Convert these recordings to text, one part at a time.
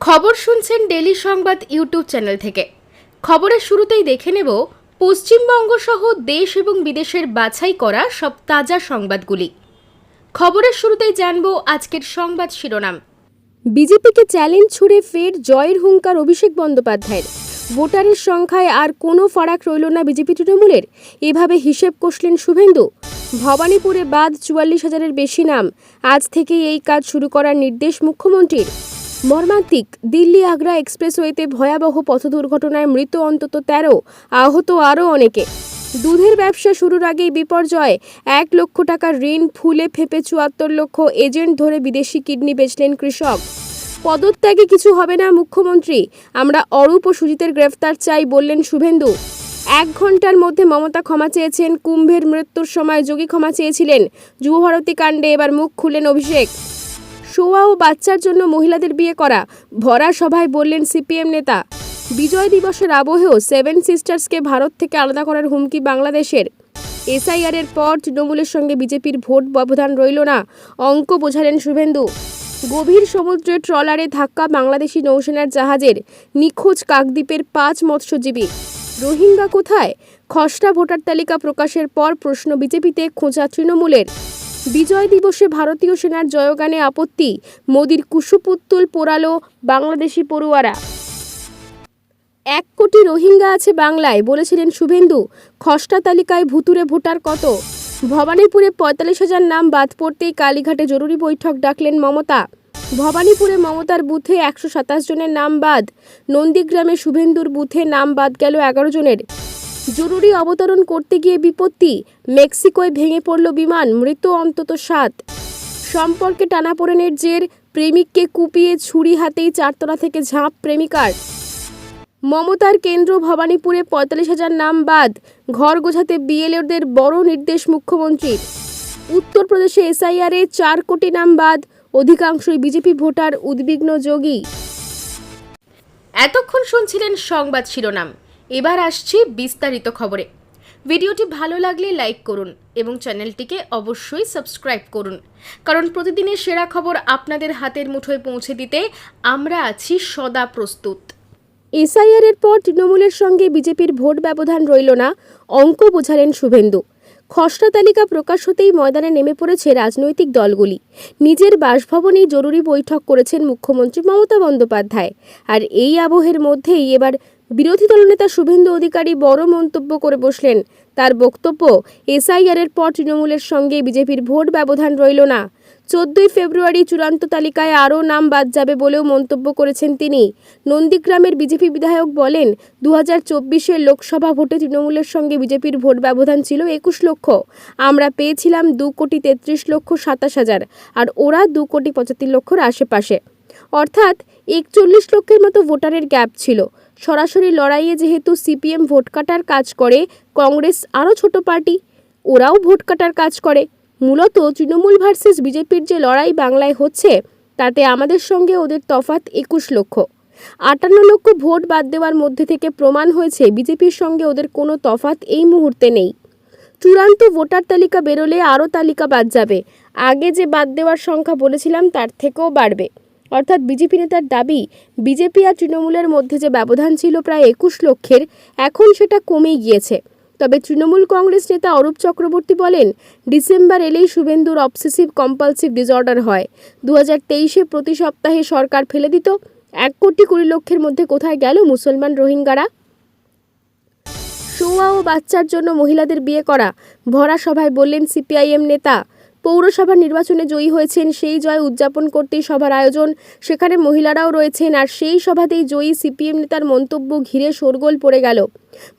খবর শুনছেন ডেলি সংবাদ ইউটিউব চ্যানেল থেকে। খবরের শুরুতেই দেখে নেব পশ্চিমবঙ্গ সহ দেশ এবং বিদেশের বাছাই করা সব তাজা সংবাদগুলি। খবরের শুরুতেই জানব আজকের সংবাদ শিরোনাম। বিজেপিকে চ্যালেঞ্জ ছুড়ে ফের জয়ের হুঙ্কার অভিষেক বন্দ্যোপাধ্যায়ের। ভোটারের সংখ্যায় আর কোনো ফারাক রইল না বিজেপি তৃণমূলের, এভাবে হিসেব কষলেন শুভেন্দু। ভবানীপুরে বাদ 44,000-এর বেশি নাম। আজ থেকেই এই কাজ শুরু করার নির্দেশ মুখ্যমন্ত্রীর। মর্মান্তিক, দিল্লি আগ্রা এক্সপ্রেসওয়েতে ভয়াবহ পথ দুর্ঘটনায় মৃত অন্তত 13, আহত আরও অনেকে। দুধের ব্যবসা শুরুর আগেই বিপর্যয়। 1 লক্ষ টাকার ঋণ ফুলে ফেপে 74 লক্ষ এজেন্ট ধরে বিদেশি কিডনি বেচলেন কৃষক। পদত্যাগে কিছু হবে না মুখ্যমন্ত্রী, আমরা অরূপ ও সুজিতের গ্রেফতার চাই বললেন শুভেন্দু। 1 ঘন্টার মধ্যে মমতা ক্ষমা চেয়েছেন, কুম্ভের মৃত্যুর সময় যোগী ক্ষমা চেয়েছিলেন। যুবভারতী কাণ্ডে এবার মুখ খুললেন অভিষেক। শোয়া ও বাচ্চার জন্য মহিলাদের বিয়ে করা, ভরা সভায় বললেন সিপিএম নেতা। বিজয় দিবসের আবহেও 7 সিস্টার্সকে ভারত থেকে আলাদা করার হুমকি বাংলাদেশের। এসআইআর-এর পর তৃণমূলের সঙ্গে বিজেপির ভোট ব্যবধান রইল না, অঙ্ক বোঝালেন শুভেন্দু। গভীর সমুদ্রে ট্রলারে ধাক্কা বাংলাদেশি নৌসেনার জাহাজের, নিখোঁজ কাকদ্বীপের 5 মৎস্যজীবী। রোহিঙ্গা কোথায়? খসড়া ভোটার তালিকা প্রকাশের পর প্রশ্ন বিজেপিতে, খোঁজা তৃণমূলের। বিজয় দিবসে ভারতীয় সেনার জয়গানে আপত্তি, মোদির কুশপুত্তুল পোড়ালো বাংলাদেশি পড়ুয়ারা। 1 কোটি রোহিঙ্গা আছে বাংলায় বলেছিলেন শুভেন্দু। খসড়া তালিকায় ভুতুরে ভোটার কত? ভবানীপুরে 45,000 নাম বাদ পড়তেই কালীঘাটে জরুরি বৈঠক ডাকলেন মমতা। ভবানীপুরে মমতার বুথে 127 জনের নাম বাদ। নন্দীগ্রামে শুভেন্দুর বুথে নাম বাদ গেল 11 জনের। জরুরি অবতরণ করতে গিয়ে বিপত্তি, মেক্সিকোয় ভেঙে পড়ল বিমান, মৃত অন্তত 7। সম্পর্কে টানাপোড়েনের জের, প্রেমিককে কুপিয়ে ছুরি হাতেই 4 তলা থেকে ঝাঁপ প্রেমিকার। মমতার কেন্দ্র ভবানীপুরে 45,000 নাম বাদ, ঘর গোছাতে বিএলওদের বড় নির্দেশ মুখ্যমন্ত্রীর। উত্তরপ্রদেশে এসআইআর-এ 4 কোটি নাম বাদ, অধিকাংশই বিজেপি ভোটার, উদ্বিগ্ন যোগী। এতক্ষণ শুনছিলেন সংবাদ শিরোনাম, এবার আসছি বিস্তারিত খবরে। ভিডিওটি ভালো লাগলে লাইক করুন এবং চ্যানেলটিকে অবশ্যই সাবস্ক্রাইব করুন, কারণ প্রতিদিনের সেরা খবর আপনাদের হাতের মুঠোয় পৌঁছে দিতে আমরা আছি সদা প্রস্তুত। এসআইআর-এর পর তৃণমূলের সঙ্গে বিজেপির ভোট ব্যবধান রইল না, অঙ্ক বোঝালেন শুভেন্দু। খসড়া তালিকা প্রকাশ হতেই ময়দানে নেমে পড়েছে রাজনৈতিক দলগুলি। নিজের বাসভবনেই জরুরি বৈঠক করেছেন মুখ্যমন্ত্রী মমতা বন্দ্যোপাধ্যায়। আর এই আবহের মধ্যেই এবার বিরোধী দলনেতা শুভেন্দু অধিকারী বড় মন্তব্য করে বসলেন। তার বক্তব্য, এসআইআর-এর পর তৃণমূলের সঙ্গে বিজেপির ভোট ব্যবধান রইল না। 14 ফেব্রুয়ারি চূড়ান্ত তালিকায় আরও নাম বাদ যাবে বলেও মন্তব্য করেছেন তিনি। নন্দীগ্রামের বিজেপি বিধায়ক বলেন, 2024-এর লোকসভা ভোটে তৃণমূলের সঙ্গে বিজেপির ভোট ব্যবধান ছিল 21 লক্ষ। আমরা পেয়েছিলাম 2,33,27,000, আর ওরা 2,75,00,000-র আশেপাশে। অর্থাৎ 41 লক্ষের মতো ভোটারের গ্যাপ ছিল। সরাসরি লড়াইয়ে যেহেতু সিপিএম ভোট কাটার কাজ করে, কংগ্রেস আরও ছোট পার্টি, ওরাও ভোট কাটার কাজ করে। মূলত তৃণমূল ভার্সেস বিজেপির যে লড়াই বাংলায় হচ্ছে, তাতে আমাদের সঙ্গে ওদের তফাৎ 21 লক্ষ। 58 লক্ষ ভোট বাদ দেওয়ার মধ্যে থেকে প্রমাণ হয়েছে বিজেপির সঙ্গে ওদের কোনো তফাৎ এই মুহূর্তে নেই। চূড়ান্ত ভোটার তালিকা বেরোলে আরও তালিকা বাদ যাবে। আগে যে বাদ দেওয়ার সংখ্যা বলেছিলাম তার থেকেও বাড়বে। অর্থাৎ বিজেপি নেতার দাবি, বিজেপি আর তৃণমূলের মধ্যে যে ব্যবধান ছিল প্রায় 21 লক্ষের, এখন সেটা কমে গিয়েছে। তবে তৃণমূল কংগ্রেস নেতা অরূপ চক্রবর্তী বলেন, ডিসেম্বর এলেই শুভেন্দুর অবসেসিভ কম্পালসিভ ডিসঅর্ডার হয়। 2023-এ প্রতি সপ্তাহে সরকার ফেলে দিত। 1,20,00,000 মধ্যে কোথায় গেল মুসলমান রোহিঙ্গারা? শোয়া ও বাচ্চার জন্য মহিলাদের বিয়ে করা, ভরা সভায় বললেন সিপিআইএম নেতা। পৌরসভা নির্বাচনে জয়ী হয়েছেন, সেই জয় উদযাপন করতেই সভার আয়োজন। সেখানে মহিলারাও রয়েছেন, আর সেই সভাতেই জয়ী সিপিএম নেতার মন্তব্য ঘিরে শোরগোল পড়ে গেল।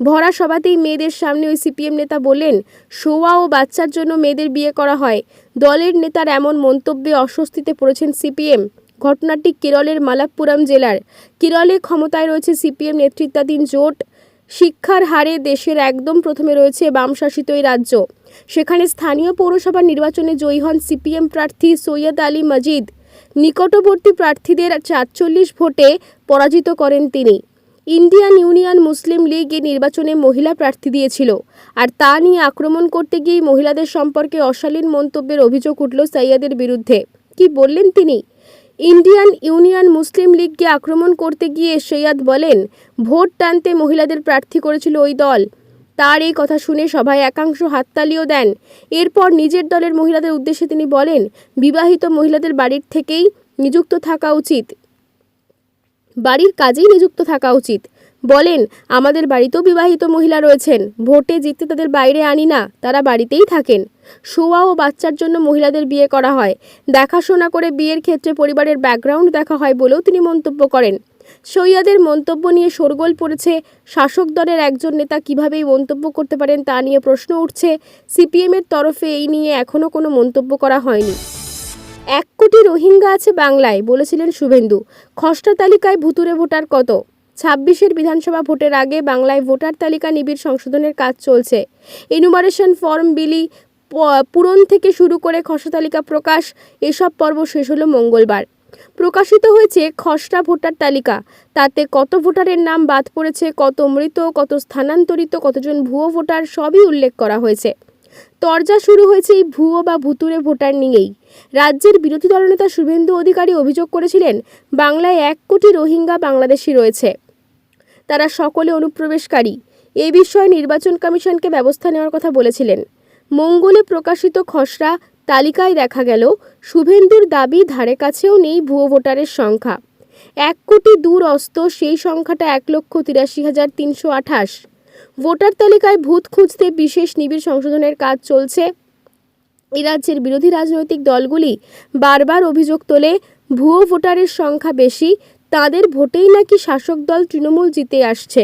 ভরা সভাতেই মেয়েদের সামনে ওই সিপিএম নেতা বললেন, শোয়া ও বাচ্চার জন্য মেয়েদের বিয়ে করা হয়। দলের নেতার এমন মন্তব্যে অস্বস্তিতে পড়েছেন সিপিএম। ঘটনাটি কেরলের মালাপ্পুরম জেলার। কেরলে ক্ষমতায় রয়েছে সিপিএম নেতৃত্বাধীন জোট। শিক্ষার হারে দেশের একদম প্রথমে রয়েছে বামশাসিত এই রাজ্য। সেখানে স্থানীয় পৌরসভা নির্বাচনে জয়ী হন সিপিএম প্রার্থী সৈয়দ আলী মজিদ। নিকটবর্তী প্রার্থীদের ৪৪ ভোটে পরাজিত করেন তিনি। ইন্ডিয়ান ইউনিয়ন মুসলিম লীগ এই নির্বাচনে মহিলা প্রার্থী দিয়েছিল, আর তা নিয়ে আক্রমণ করতে গিয়ে মহিলাদের সম্পর্কে অশালীন মন্তব্যের অভিযোগ উঠল সৈয়দের বিরুদ্ধে। কি বললেন তিনি? ইন্ডিয়ান ইউনিয়ন মুসলিম লীগকে আক্রমণ করতে গিয়ে সৈয়দ বলেন, ভোট টানতে মহিলাদের প্রার্থী করেছিল ওই দল। তার এই কথা শুনে সভায় একাংশ হাততালিও দেন। এরপর নিজের দলের মহিলাদের উদ্দেশ্যে তিনি বলেন, বিবাহিত মহিলাদের বাড়ির থেকেই নিযুক্ত থাকা উচিত, বাড়ির কাজেই নিযুক্ত থাকা উচিত। বলেন, আমাদের বাড়িতেও বিবাহিত মহিলা রয়েছেন, ভোটে জিততে তাদের বাইরে আনি না, তারা বাড়িতেই থাকেন। শোয়া ও বাচ্চার জন্য মহিলাদের বিয়ে করা হয়, দেখাশোনা করে বিয়ের ক্ষেত্রে পরিবারের ব্যাকগ্রাউন্ড দেখা হয় বলেও তিনি মন্তব্য করেন। সৈয়দের মন্তব্য নিয়ে শোরগোল পড়েছে। শাসক দলের একজন নেতা কিভাবে এই মন্তব্য করতে পারেন তা নিয়ে প্রশ্ন উঠছে। সিপিএমের তরফে এই নিয়ে এখনও কোনো মন্তব্য করা হয়নি। 1 কোটি রোহিঙ্গা আছে বাংলায়, বলেছিলেন শুভেন্দু। খসড়া তালিকায় ভুতুড়ে ভোটার কত? 26-এর বিধানসভা ভোটের আগে বাংলায় ভোটার তালিকা নিবিড় সংশোধনের কাজ চলছে। এনুমারেশন ফর্ম বিলি পূরণ থেকে শুরু করে খসড়া তালিকা প্রকাশ, এসব পর্ব শেষ হলো মঙ্গলবার। প্রকাশিত হয়েছে খসড়া ভোটার তালিকা। তাতে কত ভোটারের নাম বাদ পড়েছে, কত মৃত, কত স্থানান্তরিত, কতজন ভুয়ো ভোটার, সবই উল্লেখ করা হয়েছে। তরজা শুরু হয়েছে এই ভুয়ো বা ভুতুড়ে ভোটার নিয়েই। রাজ্যের বিরোধী দলনেতা শুভেন্দু অধিকারী অভিযোগ করেছিলেন, বাংলায় 1 কোটি রোহিঙ্গা বাংলাদেশি রয়েছে, তারা সকলে অনুপ্রবেশকারী। এ বিষয়ে নির্বাচন কমিশনকে ব্যবস্থা নেওয়ার কথা বলেছিলেন। মঙ্গলে প্রকাশিত খসড়া তালিকায় দেখা গেল, শুভেন্দুর দাবি ধারে কাছেও নেই ভুয়ো ভোটারের সংখ্যা। 1 কোটি দূর অস্ত, সেই সংখ্যাটা 1,83,328। ভোটার তালিকায় ভূত খুঁজতে বিশেষ নিবিড় সংশোধনের কাজ চলছে। এই রাজ্যের বিরোধী রাজনৈতিক দলগুলি বারবার অভিযোগ তোলে, ভুয়ো ভোটারের সংখ্যা বেশি, তাদের ভোটেই নাকি শাসক দল তৃণমূল জিতে আসছে।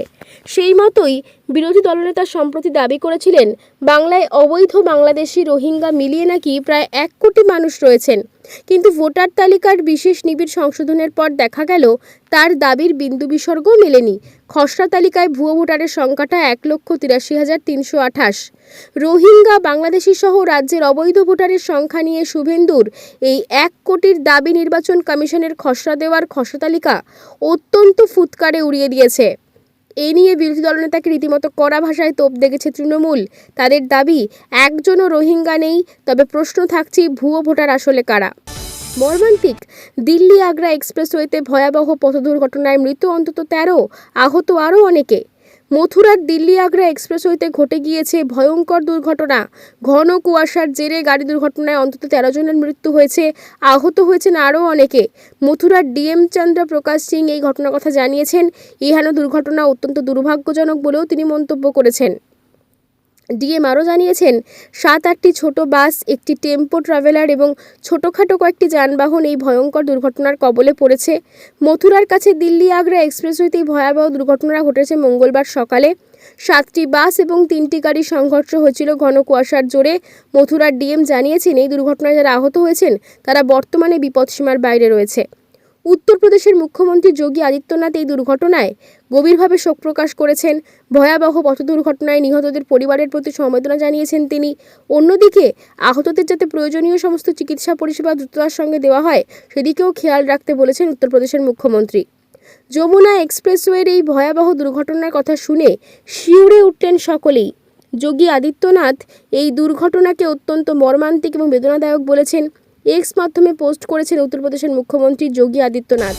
সেই মতোই বিরোধী দলনেতা সম্প্রতি দাবি করেছিলেন, বাংলায় অবৈধ বাংলাদেশি রোহিঙ্গা মিলিয়ে নাকি প্রায় 1 কোটি মানুষ রয়েছেন। কিন্তু ভোটার তালিকার বিশেষ নিবিড় সংশোধনের পর দেখা গেল, তার দাবির বিন্দু বিসর্গও মেলেনি। খসড়া তালিকায় ভুয়ো ভোটারের সংখ্যাটা 1,83,328। রোহিঙ্গা, বাংলাদেশি সহ রাজ্যের অবৈধ ভোটারের সংখ্যা নিয়ে শুভেন্দুর এই 1 কোটির দাবি নির্বাচন কমিশনের খসড়া দেওয়ার খসড়া তালিকা অত্যন্ত ফুৎকারে উড়িয়ে দিয়েছে। এই নিয়ে বিরোধী দলনেতাকে রীতিমতো কড়া ভাষায় তোপ দেখেছে তৃণমূল। তাদের দাবি, একজনও রোহিঙ্গা নেই, তবে প্রশ্ন থাকছে ভুয়ো ভোটার আসলে কারা। মর্মান্তিক, দিল্লি আগ্রা এক্সপ্রেসওয়েতে ভয়াবহ পথ দুর্ঘটনায় মৃত অন্তত 13, আহত আরও অনেকে। মথুরার দিল্লি আগ্রা এক্সপ্রেসওয়েতে ঘটে গিয়েছে ভয়ঙ্কর দুর্ঘটনা। ঘন কুয়াশার জেরে গাড়ি দুর্ঘটনায় অন্তত 13 জনের মৃত্যু হয়েছে, আহত হয়েছেন আরও অনেকে। মথুরার ডিএম চন্দ্র প্রকাশ সিং এই ঘটনার কথা জানিয়েছেন। এহেন দুর্ঘটনা অত্যন্ত দুর্ভাগ্যজনক বলেও তিনি মন্তব্য করেছেন। ডিএম আরও জানিয়েছেন, 7-8টি ছোট বাস, একটি টেম্পো ট্রাভেলার এবং ছোটোখাটো কয়েকটি যানবাহন এই ভয়ঙ্কর দুর্ঘটনার কবলে পড়েছে। মথুরার কাছে দিল্লি আগ্রা এক্সপ্রেসওয়েতেই ভয়াবহ দুর্ঘটনা ঘটেছে মঙ্গলবার সকালে। 7টি বাস এবং 3টি গাড়ির সংঘর্ষ হয়েছিল ঘন কুয়াশার জোরে। মথুরার ডিএম জানিয়েছেন, এই দুর্ঘটনায় যারা আহত হয়েছেন তারা বর্তমানে বিপদসীমার বাইরে রয়েছে। উত্তরপ্রদেশের মুখ্যমন্ত্রী যোগী আদিত্যনাথ এই দুর্ঘটনায় গভীরভাবে শোক প্রকাশ করেছেন। ভয়াবহ পথ দুর্ঘটনায় নিহতদের পরিবারের প্রতি সমবেদনা জানিয়েছেন তিনি। অন্যদিকে আহতদের যাতে প্রয়োজনীয় সমস্ত চিকিৎসা পরিষেবা দ্রুততার সঙ্গে দেওয়া হয়, সেদিকেও খেয়াল রাখতে বলেছেন উত্তরপ্রদেশের মুখ্যমন্ত্রী। যমুনা এক্সপ্রেসওয়ের এই ভয়াবহ দুর্ঘটনার কথা শুনে শিউরে উঠলেন সকলেই। যোগী আদিত্যনাথ এই দুর্ঘটনাকে অত্যন্ত মর্মান্তিক এবং বেদনাদায়ক বলেছেন। এক্স মাধ্যমে পোস্ট করেছেন উত্তরপ্রদেশের মুখ্যমন্ত্রী যোগী আদিত্যনাথ।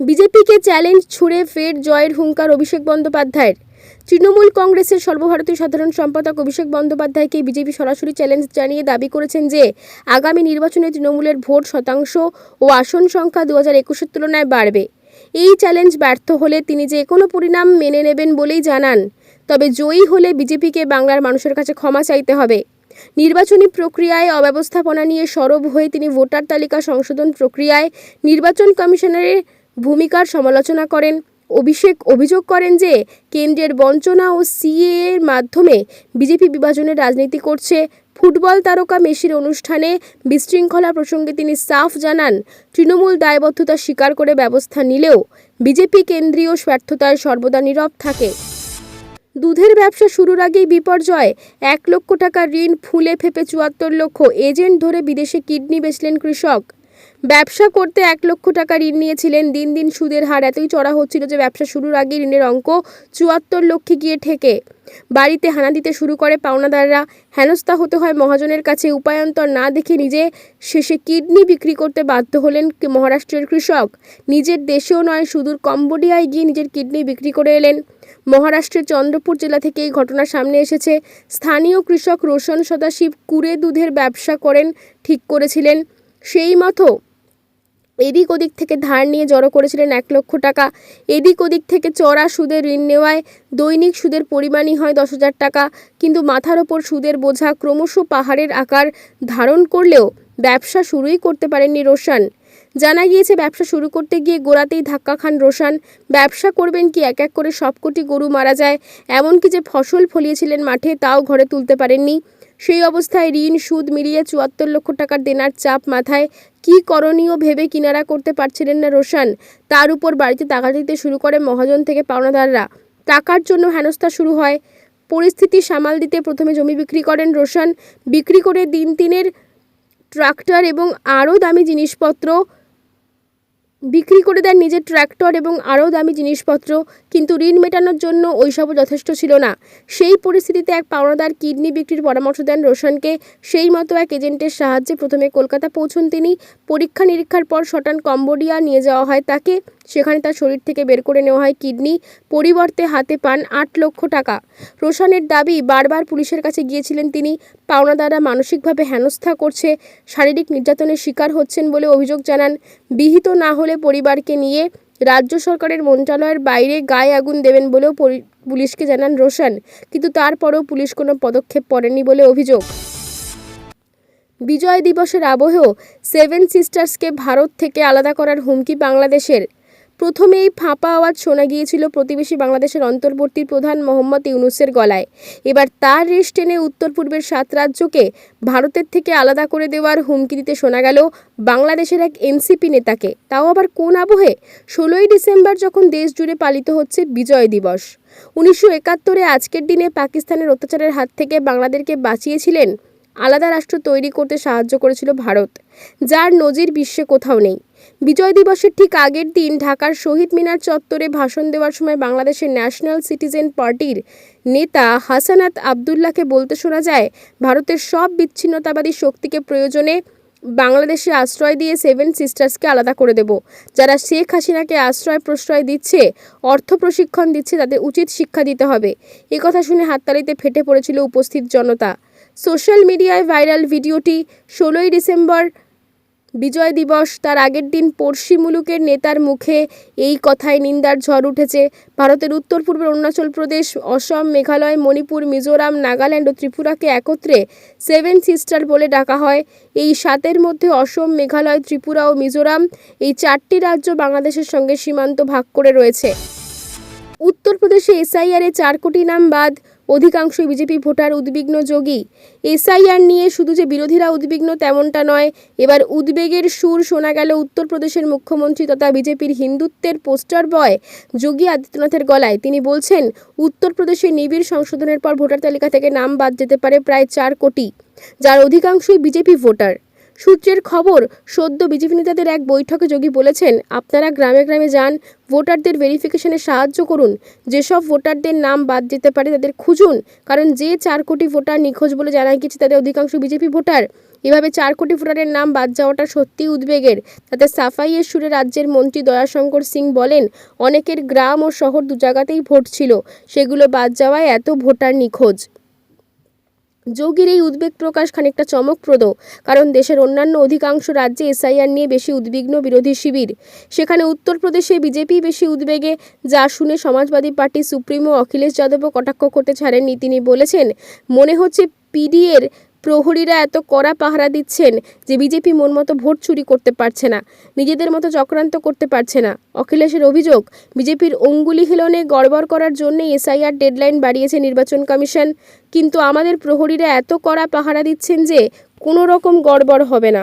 বিজেপিকে চ্যালেঞ্জ ছুড়ে ফের জয়ের হুঙ্কার অভিষেক বন্দ্যোপাধ্যায়ের। তৃণমূল কংগ্রেসের সর্বভারতীয় সাধারণ সম্পাদক অভিষেক বন্দ্যোপাধ্যায়কে বিজেপি সরাসরি চ্যালেঞ্জ জানিয়ে দাবি করেছেন যে, আগামী নির্বাচনে তৃণমূলের ভোট শতাংশ ও আসন সংখ্যা 2021-এর তুলনায় বাড়বে। এই চ্যালেঞ্জ ব্যর্থ হলে তিনি যে কোনো পরিণাম মেনে নেবেন বলেই জানান। তবে জয়ী হলে বিজেপিকে বাংলার মানুষের কাছে ক্ষমা চাইতে হবে। নির্বাচনী প্রক্রিয়ায় অব্যবস্থাপনা নিয়ে সরব হয়ে তিনি ভোটার তালিকা সংশোধন প্রক্রিয়ায় নির্বাচন কমিশনারের ভূমিকার সমালোচনা করেন। অভিষেক অভিযোগ করেন যে, কেন্দ্রের বঞ্চনা ও সিএ এর মাধ্যমে বিজেপি বিভাজনের রাজনীতি করছে। ফুটবল তারকা মেসির অনুষ্ঠানে বিশৃঙ্খলা প্রসঙ্গে তিনি সাফ জানান, তৃণমূল দায়বদ্ধতা স্বীকার করে ব্যবস্থা নিলেও বিজেপি কেন্দ্রীয় ব্যর্থতায় সর্বদা নীরব থাকে। দুধের ব্যবসা শুরুর আগেই বিপর্যয়। 1 লক্ষ টাকার ঋণ ফুলে ফেপে 74 লক্ষ। এজেন্ট ধরে বিদেশে কিডনি বেচলেন কৃষক। ব্যবসা করতে 1 লক্ষ টাকা ঋণ নিয়েছিলেন। দিন দিন সুদের হার এতই চড়া হচ্ছিল যে ব্যবসা শুরুর আগে ঋণের অঙ্ক 74 লক্ষে গিয়ে ঠেকে। বাড়িতে হানা দিতে শুরু করে পাওনাদাররা। হেনস্থা হতে হয় মহাজনের কাছে। উপায়ন্তর না দেখে নিজে শেষে কিডনি বিক্রি করতে বাধ্য হলেন মহারাষ্ট্রের কৃষক। নিজের দেশেও নয়, সুদূর কম্বোডিয়ায় গিয়ে নিজের কিডনি বিক্রি করে এলেন। মহারাষ্ট্রের চন্দ্রপুর জেলা থেকে এই ঘটনা সামনে এসেছে। স্থানীয় কৃষক রোশন সদাশিব কুরে দুধের ব্যবসা করেন ঠিক করেছিলেন। সেই মতো এদিক ওদিক থেকে ধার নিয়ে জড়ো করেছিলেন 1 লক্ষ টাকা। এদিক ওদিক থেকে চড়া সুদের ঋণ নেওয়ায় দৈনিক সুদের পরিমাণই হয় 10,000 টাকা। কিন্তু মাথার ওপর সুদের বোঝা ক্রমশ পাহাড়ের আকার ধারণ করলেও ব্যবসা শুরুই করতে পারেননি রোশন। জানা গিয়েছে ব্যবসা শুরু করতে গিয়ে গোড়াতেই ধাক্কা খান রোশন। ব্যবসা করবেন কি, এক এক করে সবকটি গরু মারা যায়। এমনকি যে ফসল ফলিয়েছিলেন মাঠে তাও ঘরে তুলতে পারেননি। সেই অবস্থায় ঋণ সুদ মিলিয়ে 74 লক্ষ টাকার দেনার চাপ মাথায়। কি করণীয় ভেবে কিনারা করতে পারছিলেন না রোশন। তার উপর বাড়িতে টাকা দিতে শুরু করে মহাজন থেকে পাওনাদাররা। টাকার জন্য হেনস্থা শুরু হয়। পরিস্থিতি সামাল দিতে প্রথমে জমি বিক্রি করেন রোশন। বিক্রি করে দিন 3-এর ট্রাক্টর এবং আরও দামি জিনিসপত্র বিক্রি করে দেন নিজের ট্র্যাক্টর এবং আরও দামি জিনিসপত্র। কিন্তু ঋণ মেটানোর জন্য ওইসবও যথেষ্ট ছিল না। সেই পরিস্থিতিতে এক পাওনাদার কিডনি বিক্রির পরামর্শ দেন রোশনকে। সেই মতো এক এজেন্টের সাহায্যে প্রথমে কলকাতা পৌঁছন তিনি। পরীক্ষা নিরীক্ষার পর সটান কম্বোডিয়া নিয়ে যাওয়া হয় তাকে। সেখানে তার শরীর থেকে বের করে নেওয়া হয় কিডনি। পরিবর্তে হাতে পান 8 লক্ষ টাকা। রোশনের দাবি, বারবার পুলিশের কাছে গিয়েছিলেন তিনি। পাওনাদাররা মানসিকভাবে হেনস্থা করছে, শারীরিক নির্যাতনের শিকার হচ্ছেন বলে অভিযোগ জানান। বিহিত না হলে পরিবারকে নিয়ে রাজ্য সরকারের মন্ত্রণালয়ের বাইরে গায়ে আগুন দেবেন বলেও পুলিশকে জানান রোশন। কিন্তু তারপরেও পুলিশ কোনো পদক্ষেপ করেনি বলে অভিযোগ। বিজয় দিবসের আবহেও 7 সিস্টার্সকে ভারত থেকে আলাদা করার হুমকি বাংলাদেশের। প্রথমেই ফাঁপা আওয়াজ শোনা গিয়েছিল প্রতিবেশী বাংলাদেশের অন্তর্বর্তী প্রধান মোহাম্মদ ইউনূসের গলায়। এবার তার রেশ টেনে উত্তর পূর্বের 7 রাজ্যকে ভারতের থেকে আলাদা করে দেওয়ার হুমকি দিতে শোনা গেল বাংলাদেশের এক এনসিপি নেতাকে। তাও আবার কোন আবহে? 16ই ডিসেম্বর যখন দেশ জুড়ে পালিত হচ্ছে বিজয় দিবস। 1971-এ আজকের দিনে পাকিস্তানের অত্যাচারের হাত থেকে বাংলাদেশকে বাঁচিয়েছিলেন। আলাদা রাষ্ট্র তৈরি করতে সাহায্য করেছিল ভারত, যার নজির বিশ্বে কোথাও নেই। বিজয় দিবসের ঠিক আগের দিন ঢাকার শহীদ মিনার চত্বরে ভাষণ দেওয়ার সময় বাংলাদেশের ন্যাশনাল সিটিজেন পার্টির নেতা হাসানাত আবদুল্লাহকে বলতে শোনা যায়, ভারতের সব বিচ্ছিন্নতাবাদী শক্তিকে প্রয়োজনে বাংলাদেশে আশ্রয় দিয়ে 7 সিস্টার্সকে আলাদা করে দেব। যারা শেখ হাসিনাকে আশ্রয় প্রশ্রয় দিচ্ছে, অর্থ প্রশিক্ষণ দিচ্ছে, তাদের উচিত শিক্ষা দিতে হবে। এ কথা শুনে হাততালিতে ফেটে পড়েছিল উপস্থিত জনতা। সোশ্যাল মিডিয়ায় ভাইরাল ভিডিওটি। 16ই ডিসেম্বর বিজয় দিবস, তার আগের দিন পড়শি মুলুকের নেতার মুখে এই কথায় নিন্দার ঝড় উঠেছে। ভারতের উত্তর পূর্বের অরুণাচল প্রদেশ, অসম, মেঘালয়, মণিপুর, মিজোরাম, নাগাল্যান্ড ও ত্রিপুরাকে একত্রে 7 সিস্টার বলে ডাকা হয়। এই 7-এর মধ্যে অসম, মেঘালয়, ত্রিপুরা ও মিজোরাম, এই 4টি রাজ্য বাংলাদেশের সঙ্গে সীমান্ত ভাগ করে রয়েছে। উত্তরপ্রদেশে এসআইআরে 4 কোটি নাম বাদ। অধিকাংশ বিজেপি ভোটার উদ্বিগ্ন। যোগী এসআইআর নিয়ে শুধু যে বিরোধীরা উদ্বিগ্ন তেমনটা নয়, এবার উদ্বেগের সুর শোনা গেল উত্তরপ্রদেশের মুখ্যমন্ত্রী তথা বিজেপির হিন্দুত্বের পোস্টার বয় যোগী আদিত্যনাথের গলায়। তিনি বলছেন, উত্তরপ্রদেশে নিবিড় সংশোধনের পর ভোটার তালিকা থেকে নাম বাদ যেতে পারে প্রায় 4 কোটি, যার অধিকাংশই বিজেপি ভোটার। সূত্রের খবর, সদ্য বিজেপি নেতাদের এক বৈঠকে যোগী বলেছেন, আপনারা গ্রামে গ্রামে যান, ভোটারদের ভেরিফিকেশনে সাহায্য করুন। যেসব ভোটারদের নাম বাদ যেতে পারে তাদের খুঁজুন, কারণ যে 4 কোটি ভোটার নিখোঁজ বলে জানা গেছে তাদের অধিকাংশ বিজেপি ভোটার। এভাবে 4 কোটি ভোটারের নাম বাদ যাওয়াটা সত্যিই উদ্বেগের। তাতে সাফাইয়ের সুরে রাজ্যের মন্ত্রী দয়াশঙ্কর সিং বলেন, অনেকের গ্রাম ও শহর 2 জায়গাতেই ভোট ছিল, সেগুলো বাদ যাওয়ায় এত ভোটার নিখোঁজ। যোগীর এই উদ্বেগ প্রকাশ খানিকটা চমকপ্রদ, কারণ দেশের অন্যান্য অধিকাংশ রাজ্যে এসআইআর নিয়ে বেশি উদ্বিগ্ন বিরোধী শিবির। সেখানে উত্তরপ্রদেশে বিজেপি বেশি উদ্বেগে, যা শুনে সমাজবাদী পার্টি সুপ্রিমো অখিলেশ যাদবও কটাক্ষ করতে ছাড়েননি। তিনি বলেছেন, মনে হচ্ছে পিডিএর প্রহরীরা এত কড়া পাহারা দিচ্ছেন যে বিজেপি মন মতো ভোট চুরি করতে পারছে না, নিজেদের মতো চক্রান্ত করতে পারছে না। অখিলেশের অভিযোগ, বিজেপির অঙ্গুলি হিলনে গড়বড় করার জন্যই এসআইআর ডেডলাইন বাড়িয়েছে নির্বাচন কমিশন। কিন্তু আমাদের প্রহরীরা এত কড়া পাহারা দিচ্ছেন যে কোনো রকম গড়বড় হবে না।